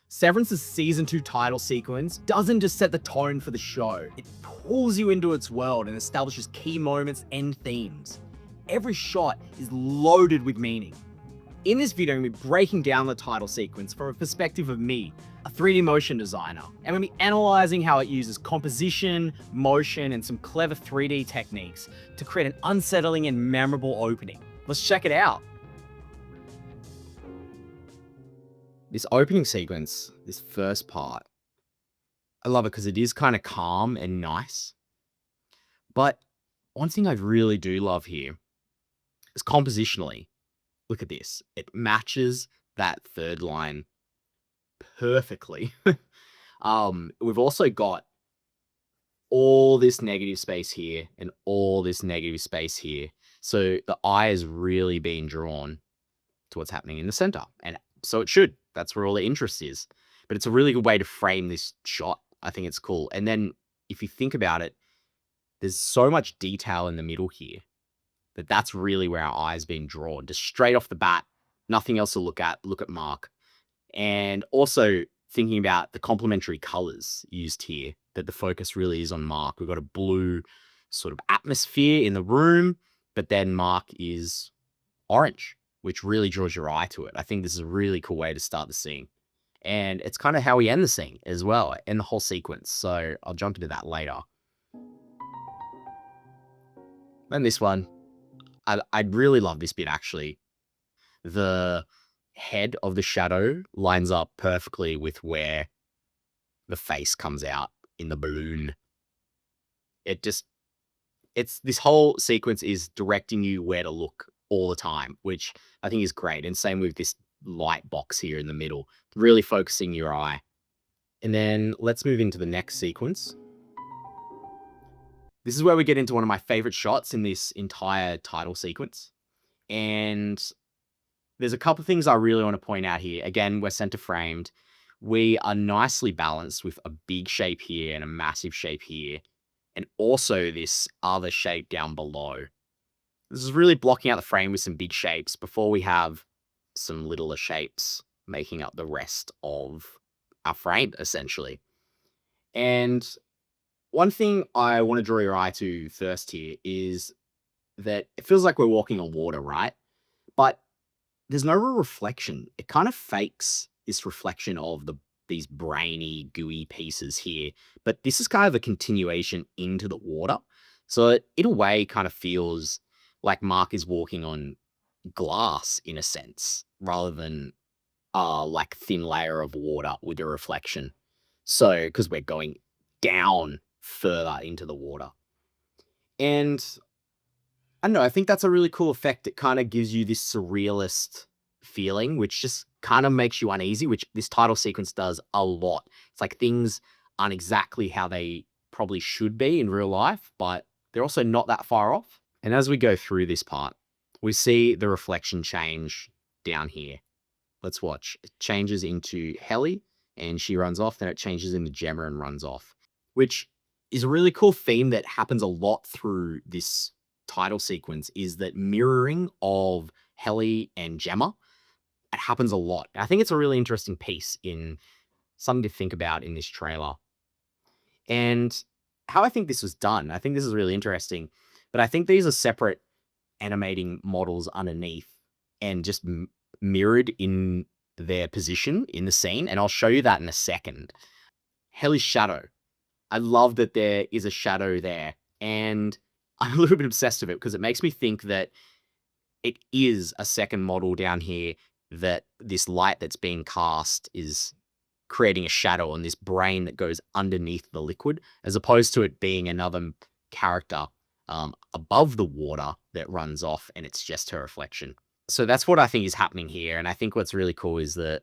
Severance's season 2 title sequence doesn't just set the tone for the show, it pulls you into its world and establishes key moments and themes. Every shot is loaded with meaning. In this video, I'm going to be breaking down the title sequence from a perspective of me, a 3D motion designer, and we'll be analysing how it uses composition, motion, and some clever 3D techniques to create an unsettling and memorable opening. Let's check it out. This opening sequence, this first part, I love it because it is kind of calm and nice. But one thing I really do love here is compositionally. Look at this. It matches that third line perfectly. We've also got all this negative space here and all this negative space here. So the eye is really being drawn to what's happening in the center. And so it should. That's where all the interest is. But it's a really good way to frame this shot. I think it's cool. And then if you think about it, there's so much detail in the middle here that that's really where our eye is being drawn. Just straight off the bat, nothing else to look at. Look at Mark. And also thinking about the complementary colors used here, that the focus really is on Mark. We've got a blue sort of atmosphere in the room, but then Mark is orange, which really draws your eye to it. I think this is a really cool way to start the scene. And it's kind of how we end the scene as well, and the whole sequence. So I'll jump into that later. Then this one, I really love this bit, actually. The head of the shadow lines up perfectly with where the face comes out in the balloon. This whole sequence is directing you where to look all the time, which I think is great. And same with this light box here in the middle, really focusing your eye. And then let's move into the next sequence. This is where we get into one of my favorite shots in this entire title sequence. And there's a couple of things I really want to point out here. Again, we're center framed. We are nicely balanced with a big shape here and a massive shape here. And also this other shape down below. This is really blocking out the frame with some big shapes before we have some littler shapes making up the rest of our frame, essentially. And one thing I want to draw your eye to first here is that it feels like we're walking on water, right? But there's no real reflection. It kind of fakes this reflection of these brainy, gooey pieces here. But this is kind of a continuation into the water. So it, in a way, kind of feels like Mark is walking on glass in a sense, rather than like thin layer of water with a reflection. So, because we're going down further into the water. And I don't know, I think that's a really cool effect. It kind of gives you this surrealist feeling, which just kind of makes you uneasy, which this title sequence does a lot. It's like things aren't exactly how they probably should be in real life, but they're also not that far off. And as we go through this part, we see the reflection change down here. Let's watch. It changes into Helly and she runs off. Then it changes into Gemma and runs off, which is a really cool theme that happens a lot through this title sequence, is that mirroring of Helly and Gemma. It happens a lot. I think it's a really interesting piece, in something to think about in this trailer. And how I think this was done, I think this is really interesting, but I think these are separate animating models underneath and just mirrored in their position in the scene. And I'll show you that in a second. Helly's shadow. I love that there is a shadow there. And I'm a little bit obsessed with it because it makes me think that it is a second model down here, that this light that's being cast is creating a shadow on this brain that goes underneath the liquid, as opposed to it being another character above the water that runs off and it's just her reflection. So that's what I think is happening here. And I think what's really cool is that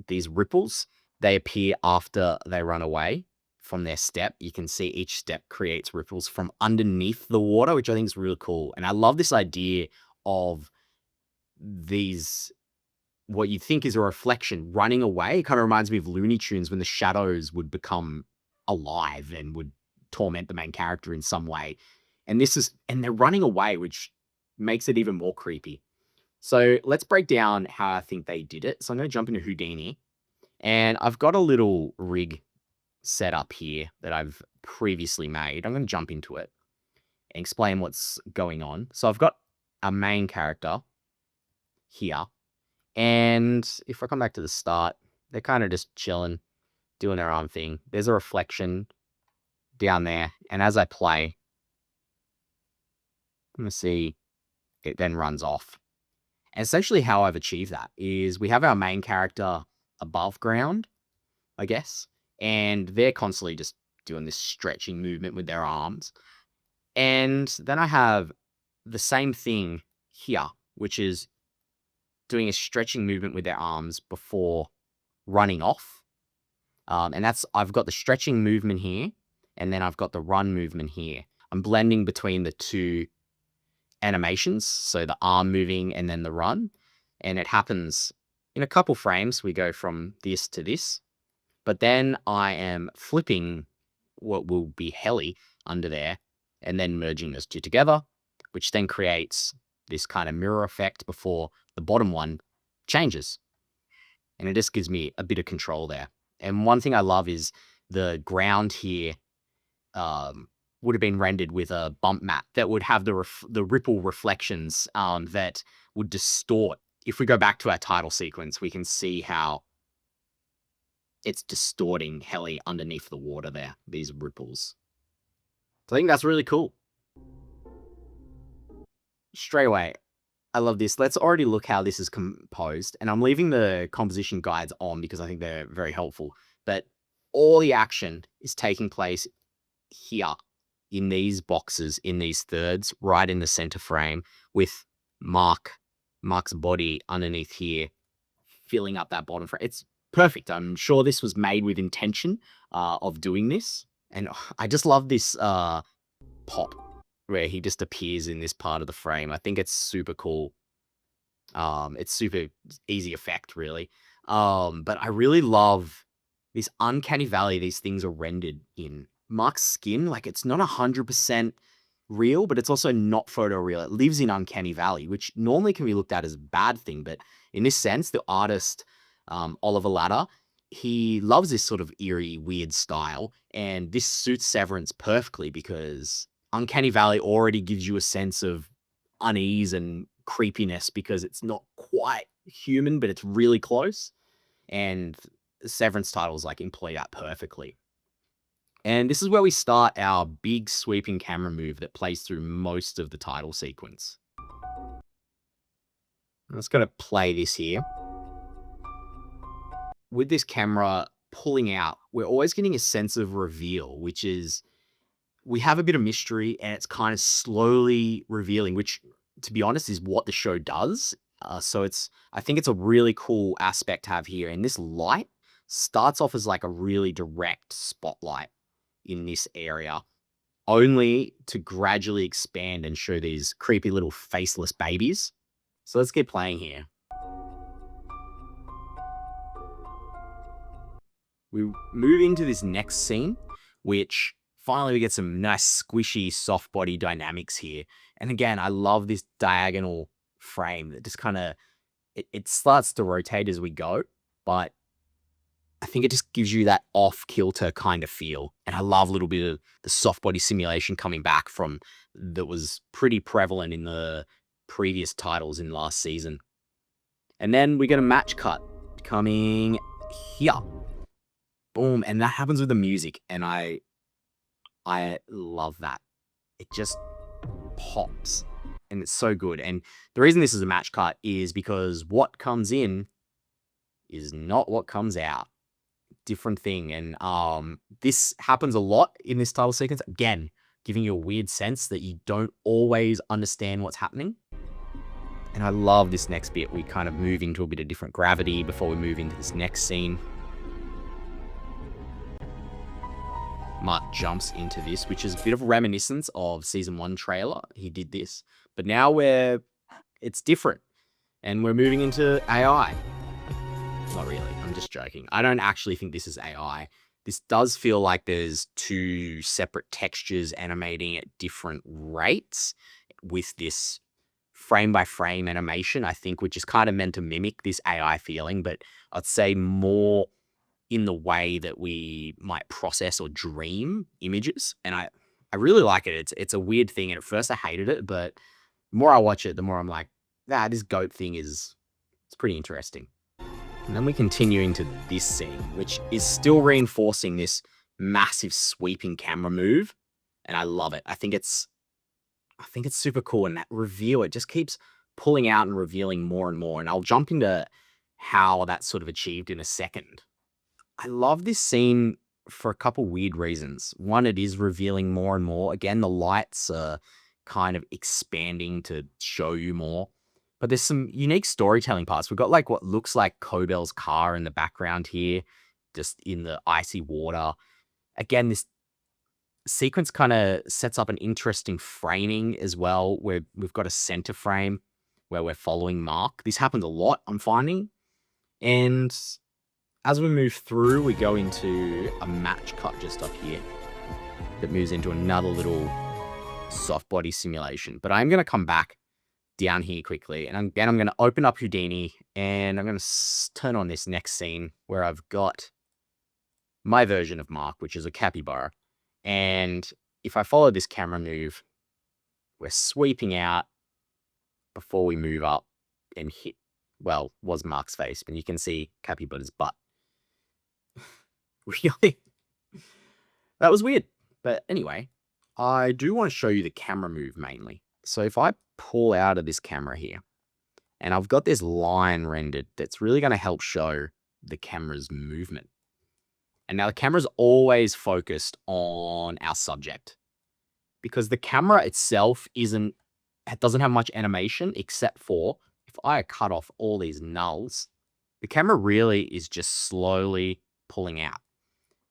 these ripples, they appear after they run away from their step. You can see each step creates ripples from underneath the water, which I think is really cool. And I love this idea of these, what you think is a reflection running away. It kind of reminds me of Looney Tunes, when the shadows would become alive and would torment the main character in some way. And they're running away, which makes it even more creepy. So let's break down how I think they did it. So I'm going to jump into Houdini. And I've got a little rig set up here that I've previously made. I'm going to jump into it and explain what's going on. So I've got a main character here. And if I come back to the start, they're kind of just chilling, doing their own thing. There's a reflection down there. And as I play, I'm going to see it then runs off. And essentially how I've achieved that is we have our main character above ground, I guess, and they're constantly just doing this stretching movement with their arms. And then I have the same thing here, which is doing a stretching movement with their arms before running off. And I've got the stretching movement here, and then I've got the run movement here. I'm blending between the two animations, so the arm moving and then the run, and it happens in a couple frames. We go from this to this, but then I am flipping what will be heli under there and then merging those two together, which then creates this kind of mirror effect before the bottom one changes. And it just gives me a bit of control there. And one thing I love is the ground here would have been rendered with a bump map that would have the ripple reflections that would distort. If we go back to our title sequence, we can see how it's distorting heli underneath the water there, these ripples. So I think that's really cool. Straight away, I love this. Let's already look how this is composed. And I'm leaving the composition guides on because I think they're very helpful. But all the action is taking place here in these boxes, in these thirds, right in the center frame, with Mark's body underneath here, filling up that bottom frame. It's perfect. I'm sure this was made with intention of doing this. And I just love this pop where he just appears in this part of the frame. I think it's super cool. It's super easy effect, really. But I really love this uncanny valley these things are rendered in. Mark's skin, like, it's not 100% real, but it's also not photoreal. It lives in uncanny valley, which normally can be looked at as a bad thing. But in this sense, the artist, Oliver Latta, he loves this sort of eerie, weird style. And this suits Severance perfectly because Uncanny Valley already gives you a sense of unease and creepiness because it's not quite human, but it's really close. And Severance titles like employ that perfectly. And this is where we start our big sweeping camera move that plays through most of the title sequence. I'm just going to play this here. With this camera pulling out, we're always getting a sense of reveal, which is we have a bit of mystery and it's kind of slowly revealing, which, to be honest, is what the show does. So I think it's a really cool aspect to have here. And this light starts off as like a really direct spotlight in this area, only to gradually expand and show these creepy little faceless babies. So let's keep playing here. We move into this next scene, which finally we get some nice squishy soft body dynamics here. And again, I love this diagonal frame that just kind of, it starts to rotate as we go, but I think it just gives you that off kilter kind of feel. And I love a little bit of the soft body simulation coming back from that was pretty prevalent in the previous titles in last season. And then we get a match cut coming here. Boom. And that happens with the music. And I love that. It just pops and it's so good. And the reason this is a match cut is because what comes in is not what comes out. Different thing. And this happens a lot in this title sequence. Again, giving you a weird sense that you don't always understand what's happening. And I love this next bit. We kind of move into a bit of different gravity before we move into this next scene. Mark jumps into this, which is a bit of a reminiscence of season 1 trailer. He did this, but now it's different and we're moving into AI. Not really. I'm just joking. I don't actually think this is AI. This does feel like there's two separate textures animating at different rates with this frame by frame animation, I think, which is kind of meant to mimic this AI feeling, but I'd say more in the way that we might process or dream images. And I really like it. It's a weird thing. And at first I hated it, but the more I watch it, the more I'm like, this goat thing it's pretty interesting. And then we continue into this scene, which is still reinforcing this massive sweeping camera move. And I love it. I think it's super cool. And that reveal, it just keeps pulling out and revealing more and more. And I'll jump into how that's sort of achieved in a second. I love this scene for a couple weird reasons. One, it is revealing more and more. Again, the lights are kind of expanding to show you more. But there's some unique storytelling parts. We've got like what looks like Cobel's car in the background here, just in the icy water. Again, this sequence kind of sets up an interesting framing as well, where we've got a center frame where we're following Mark. This happens a lot, I'm finding. And as we move through, we go into a match cut just up here that moves into another little soft body simulation. But I'm going to come back down here quickly. And again, I'm going to open up Houdini and I'm going to turn on this next scene where I've got my version of Mark, which is a capybara. And if I follow this camera move, we're sweeping out before we move up and hit, well, was Mark's face, but you can see capybara's butt. Really? That was weird. But anyway, I do want to show you the camera move mainly. So if I pull out of this camera here, and I've got this line rendered that's really going to help show the camera's movement. And now the camera's always focused on our subject because the camera itself doesn't have much animation except for if I cut off all these nulls, the camera really is just slowly pulling out.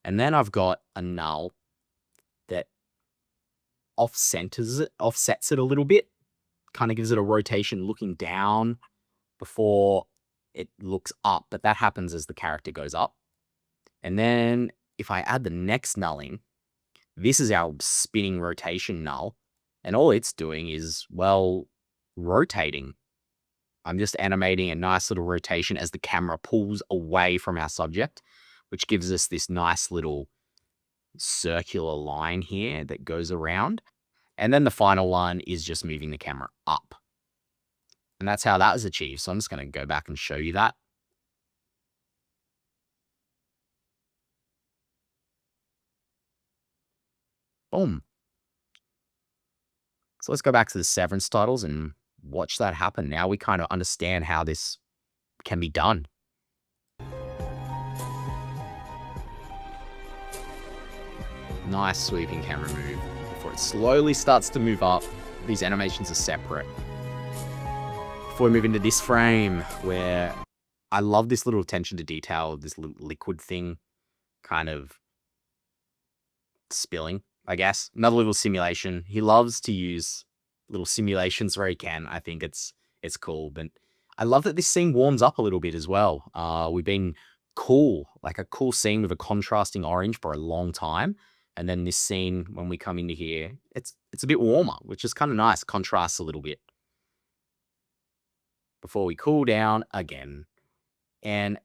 And then I've got a null that offsets it a little bit, kind of gives it a rotation looking down before it looks up, but that happens as the character goes up. And then if I add the next null in, this is our spinning rotation null, and all it's doing is, well, rotating. I'm just animating a nice little rotation as the camera pulls away from our subject, which gives us this nice little circular line here that goes around. And then the final one is just moving the camera up. And that's how that was achieved. So I'm just going to go back and show you that. Boom. So let's go back to the Severance titles and watch that happen. Now we kind of understand how this can be done. Nice sweeping camera move. Before it slowly starts to move up, these animations are separate. Before we move into this frame, where I love this little attention to detail, this little liquid thing kind of spilling, I guess. Another little simulation. He loves to use little simulations where he can. I think it's cool. But I love that this scene warms up a little bit as well. We've been like a cool scene with a contrasting orange for a long time. And then this scene, when we come into here, it's a bit warmer, which is kind of nice. Contrasts a little bit. Before we cool down again. And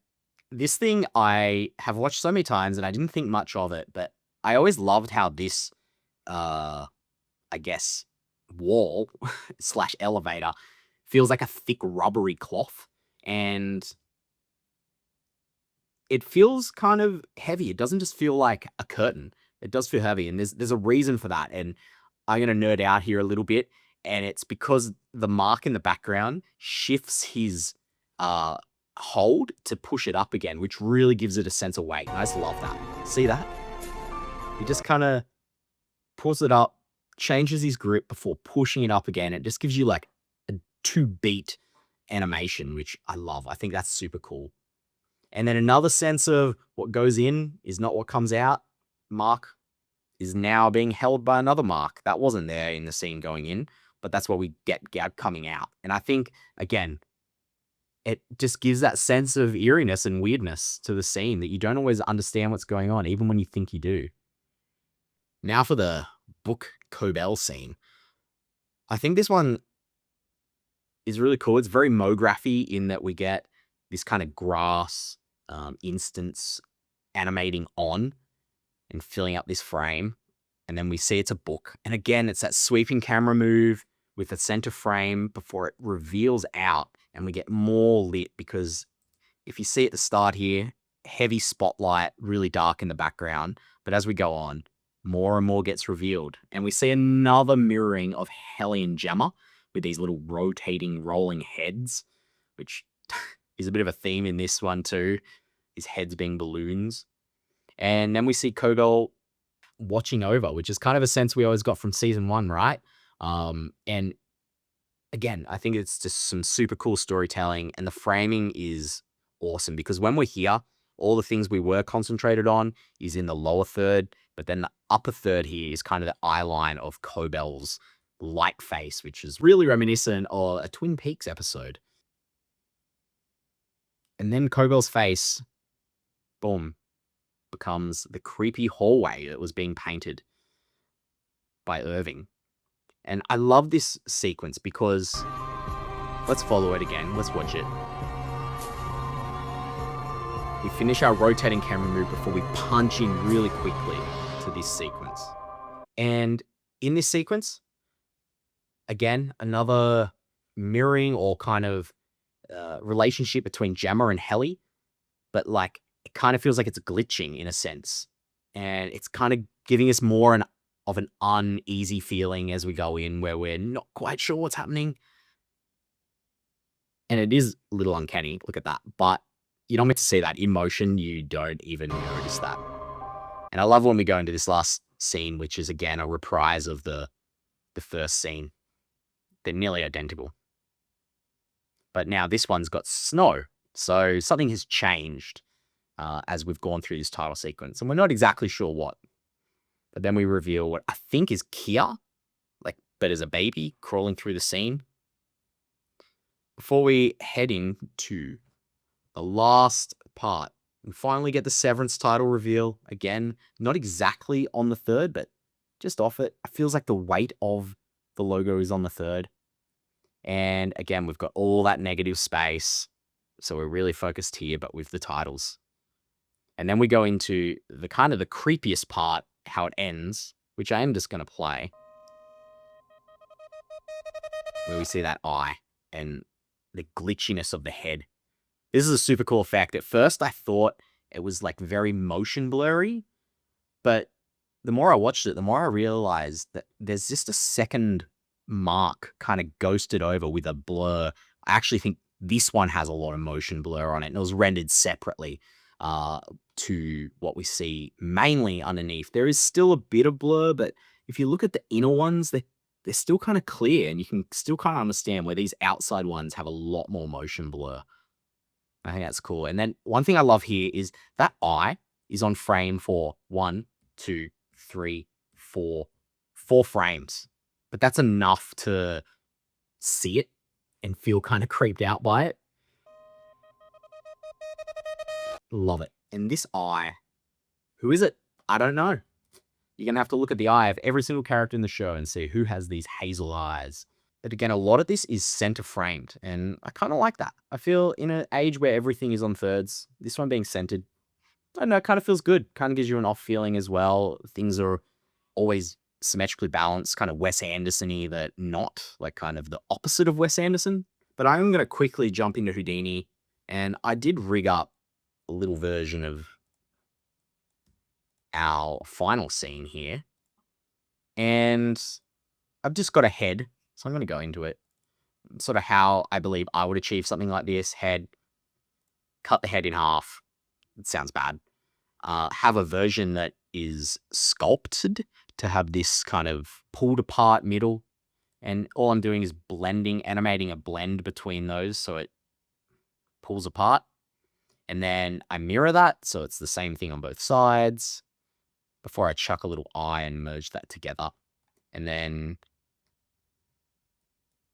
this thing I have watched so many times and I didn't think much of it, but I always loved how this, I guess, wall / elevator feels like a thick rubbery cloth. And it feels kind of heavy. It doesn't just feel like a curtain. It does feel heavy. And there's a reason for that. And I'm going to nerd out here a little bit. And it's because the Mark in the background shifts his hold to push it up again, which really gives it a sense of weight. And I just love that. See that? He just kind of pulls it up, changes his grip before pushing it up again. It just gives you like a 2-beat animation, which I love. I think that's super cool. And then another sense of what goes in is not what comes out. Mark is now being held by another Mark. That wasn't there in the scene going in, but that's what we get coming out. And I think, again, it just gives that sense of eeriness and weirdness to the scene that you don't always understand what's going on, even when you think you do. Now for the book Cobel scene. I think this one is really cool. It's very MoGraphy in that we get this kind of grass instance animating on and filling up this frame. And then we see it's a book. And again, it's that sweeping camera move with the center frame before it reveals out, and we get more lit because if you see at the start here, heavy spotlight, really dark in the background. But as we go on, more and more gets revealed. And we see another mirroring of Helly and Gemma with these little rotating, rolling heads, which is a bit of a theme in this one too, his heads being balloons. And then we see Cobel watching over, which is kind of a sense we always got from season 1, right? And again, I think it's just some super cool storytelling, and the framing is awesome because when we're here, all the things we were concentrated on is in the lower third, but then the upper third here is kind of the eye line of Cobel's light face, which is really reminiscent of a Twin Peaks episode. And then Cobel's face, boom, becomes the creepy hallway that was being painted by Irving. And I love this sequence because, let's follow it again, let's watch it. We finish our rotating camera move before we punch in really quickly to this sequence. And in this sequence, again, another mirroring or kind of relationship between Gemma and Helly, but like it kind of feels like it's glitching in a sense. And it's kind of giving us more of an uneasy feeling as we go in, where we're not quite sure what's happening. And it is a little uncanny, look at that. But you don't get to see that in motion, you don't even notice that. And I love when we go into this last scene, which is again a reprise of the first scene. They're nearly identical. But now this one's got snow. So something has changed as we've gone through this title sequence. And we're not exactly sure what. But then we reveal what I think is Kia, but as a baby crawling through the scene. Before we head into the last part, we finally get the Severance title reveal. Again, not exactly on the third, but just off it. It feels like the weight of the logo is on the third. And again, we've got all that negative space. So we're really focused here, but with the titles. And then we go into the kind of the creepiest part, how it ends, which I am just going to play. Where we see that eye and the glitchiness of the head. This is a super cool effect. At first, I thought it was like very motion blurry, but the more I watched it, the more I realized that there's just a second mark kind of ghosted over with a blur. I actually think this one has a lot of motion blur on it, and it was rendered separately to what we see mainly underneath. There is still a bit of blur, but if you look at the inner ones, they're still kind of clear, and you can still kind of understand where these outside ones have a lot more motion blur. I think that's cool. And then one thing I love here is that eye is on frame for 1, 2, 3, 4 frames. But that's enough to see it and feel kind of creeped out by it. Love it. And this eye, who is it? I don't know. You're going to have to look at the eye of every single character in the show and see who has these hazel eyes. But again, a lot of this is center framed, and I kind of like that. I feel in an age where everything is on thirds, this one being centered, I don't know, it kind of feels good. Kind of gives you an off feeling as well. Things are always symmetrically balanced, kind of Wes Anderson-y, that not like kind of the opposite of Wes Anderson. But I'm going to quickly jump into Houdini, and I did rig up a little version of our final scene here. And I've just got a head, so I'm going to go into it. Sort of how I believe I would achieve something like this. Head, cut the head in half. It sounds bad. Have a version that is sculpted to have this kind of pulled apart middle. And all I'm doing is animating a blend between those so it pulls apart. And then I mirror that, so it's the same thing on both sides before I chuck a little eye and merge that together. And then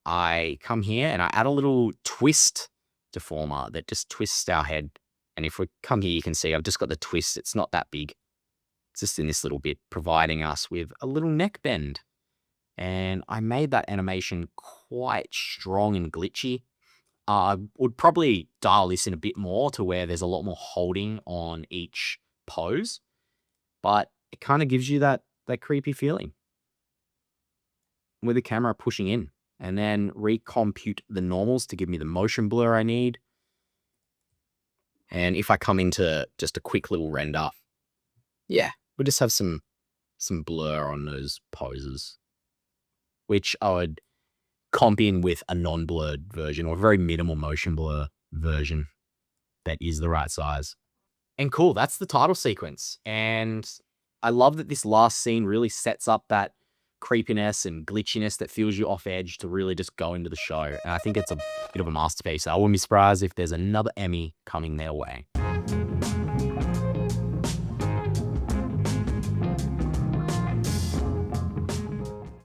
I come here and I add a little twist deformer that just twists our head. And if we come here, you can see I've just got the twist. It's not that big. It's just in this little bit, providing us with a little neck bend. And I made that animation quite strong and glitchy. I would probably dial this in a bit more to where there's a lot more holding on each pose, but it kind of gives you that creepy feeling with the camera pushing in. And then recompute the normals to give me the motion blur I need. And if I come into just a quick little render, yeah, we'll just have some blur on those poses, which I would comp in with a non-blurred version or a very minimal motion blur version that is the right size. And cool, that's the title sequence. And I love that this last scene really sets up that creepiness and glitchiness that feels you off edge to really just go into the show. And I think it's a bit of a masterpiece. I wouldn't be surprised if there's another Emmy coming their way.